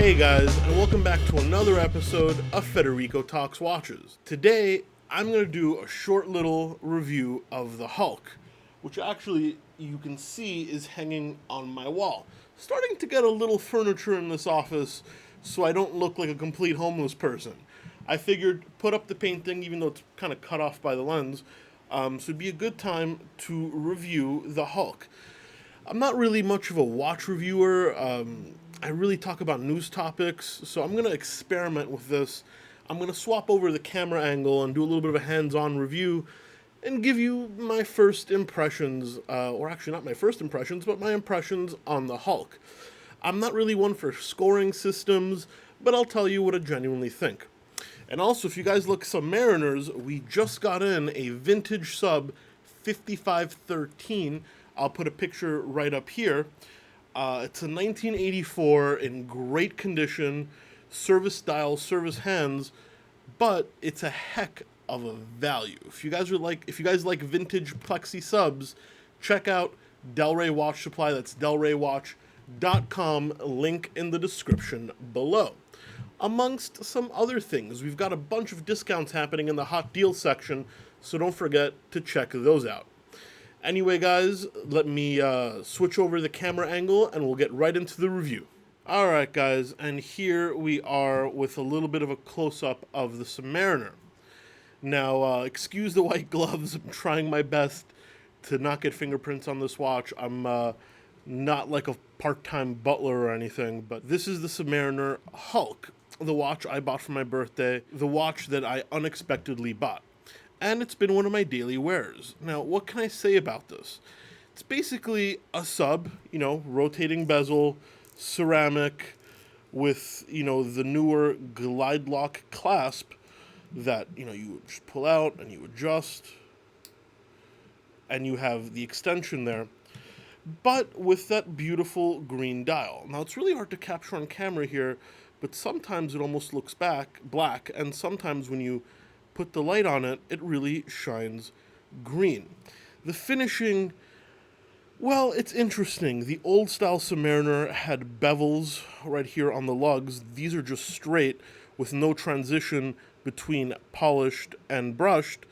Hey guys, and welcome back to another episode of Federico Talks Watches. Today, I'm going to do a short little review of the Hulk, which actually you can see is hanging on my wall. Starting to get a little furniture in this office so I don't look like a complete homeless person. I figured put up the painting, even though it's kind of cut off by the lens, so it'd be a good time to review the Hulk. I'm not really much of a watch reviewer. I really talk about news topics, so I'm going to experiment with this. I'm going to swap over the camera angle and do a little bit of a hands-on review and give you my first impressions, or actually not my first impressions, but my impressions on the Hulk. I'm not really one for scoring systems, but I'll tell you what I genuinely think. And also, if you guys look Submariners, we just got in a vintage sub 5513. I'll put a picture right up here. It's a 1984 in great condition, service dial, service hands, but it's a heck of a value. If you guys like vintage plexi subs, check out Delray Watch Supply. That's delraywatch.com. Link in the description below. Amongst some other things, we've got a bunch of discounts happening in the hot deals section, so don't forget to check those out. Anyway, guys, let me switch over the camera angle and we'll get right into the review. Alright, guys, and here we are with a little bit of a close-up of the Submariner. Now, excuse the white gloves. I'm trying my best to not get fingerprints on this watch. I'm not like a part-time butler or anything, but this is the Submariner Hulk, the watch I bought for my birthday, the watch that I unexpectedly bought. And it's been one of my daily wears. Now, what can I say about this? It's basically a sub, rotating bezel, ceramic, with, the newer glide lock clasp that, you just pull out and you adjust, and you have the extension there, but with that beautiful green dial. Now, it's really hard to capture on camera here, but sometimes it almost looks black, and sometimes when you put the light on it, it really shines green. The finishing, well, it's interesting. The old style Submariner had bevels right here on the lugs. These are just straight with no transition between polished and brushed,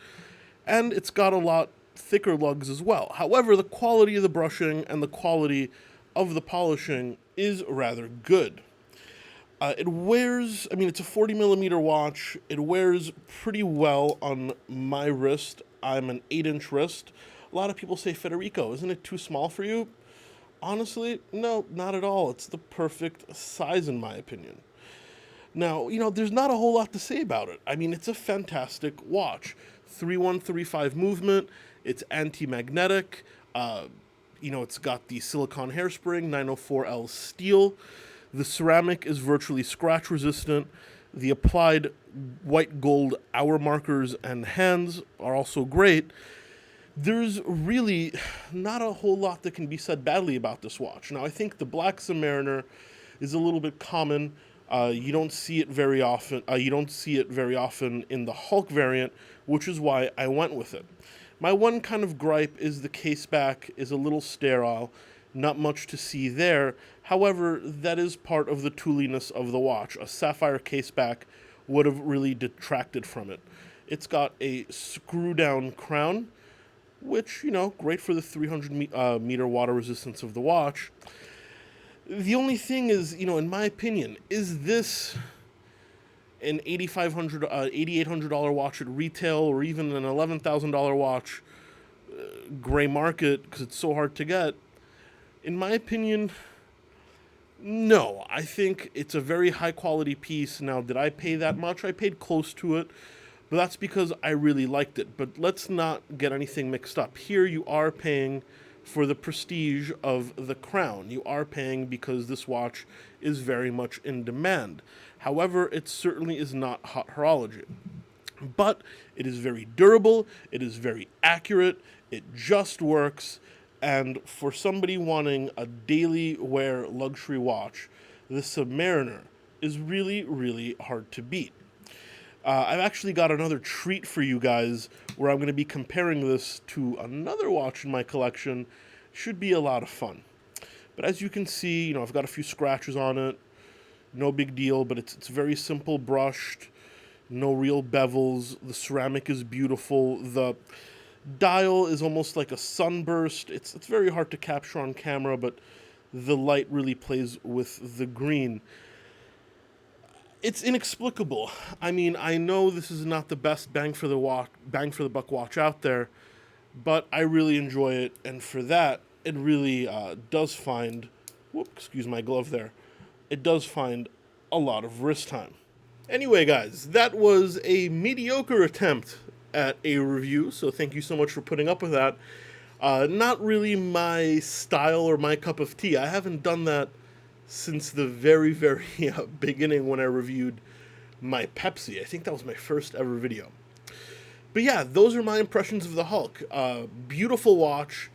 and it's got a lot thicker lugs as well. However, the quality of the brushing and the quality of the polishing is rather good. It wears, it's a 40 millimeter watch. It wears pretty well on my wrist. I'm an 8-inch wrist. A lot of people say, Federico, isn't it too small for you? Honestly, no, not at all. It's the perfect size in my opinion. Now, there's not a whole lot to say about it. It's a fantastic watch. 3135 movement. It's anti-magnetic. It's got the silicone hairspring, 904L steel. The ceramic is virtually scratch resistant. The applied white gold hour markers and hands are also great. There's really not a whole lot that can be said badly about this watch. Now, I think the black Submariner is a little bit common. You don't see it very often. In the Hulk variant, which is why I went with it. My one kind of gripe is the case back is a little sterile. Not much to see there. However, that is part of the tooliness of the watch. A sapphire caseback would have really detracted from it. It's got a screw-down crown, which, great for the 300 meter water resistance of the watch. The only thing is, in my opinion, is this an $8,800 watch at retail, or even an $11,000 watch, gray market, because it's so hard to get? In my opinion, no. I think it's a very high-quality piece. Now, did I pay that much? I paid close to it, but that's because I really liked it. But let's not get anything mixed up. Here you are paying for the prestige of the crown. You are paying because this watch is very much in demand. However, it certainly is not hot horology. But it is very durable, it is very accurate, it just works. And for somebody wanting a daily wear luxury watch, the Submariner is really, really hard to beat. I've actually got another treat for you guys where I'm going to be comparing this to another watch in my collection. Should be a lot of fun. But as you can see, I've got a few scratches on it. no big deal, but it's very simple brushed, no real bevels. The ceramic is beautiful. The dial is almost like a sunburst. It's very hard to capture on camera, but the light really plays with the green. It's inexplicable. I mean, I know this is not the best bang for the buck watch out there, but I really enjoy it, and for that, it really does find. Whoop! Excuse my glove there. It does find a lot of wrist time. Anyway, guys, that was a mediocre attempt at a review, so thank you so much for putting up with that. Not really my style or my cup of tea. I haven't done that since the very, very beginning when I reviewed my Pepsi. I think that was my first ever video. But yeah, those are my impressions of the Hulk. Beautiful watch.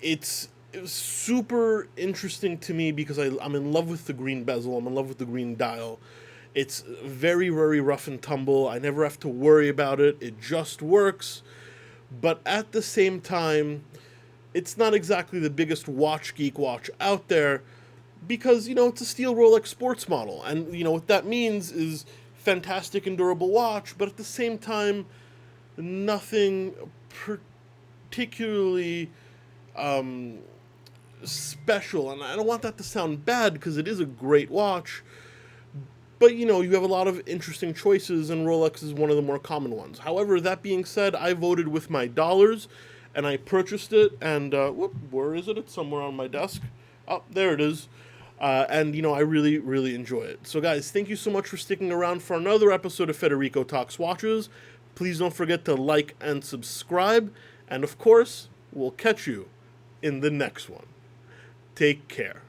It was super interesting to me because I'm in love with the green bezel. I'm in love with the green dial. It's very, very rough and tumble. I never have to worry about it. It just works. But at the same time, it's not exactly the biggest watch geek watch out there because, it's a steel Rolex sports model. And, what that means is fantastic and durable watch, but at the same time, nothing particularly special. And I don't want that to sound bad because it is a great watch. But, you have a lot of interesting choices, and Rolex is one of the more common ones. However, that being said, I voted with my dollars, and I purchased it, and, where is it? It's somewhere on my desk. Oh, there it is. And, I really, really enjoy it. So, guys, thank you so much for sticking around for another episode of Federico Talks Watches. Please don't forget to like and subscribe. And, of course, we'll catch you in the next one. Take care.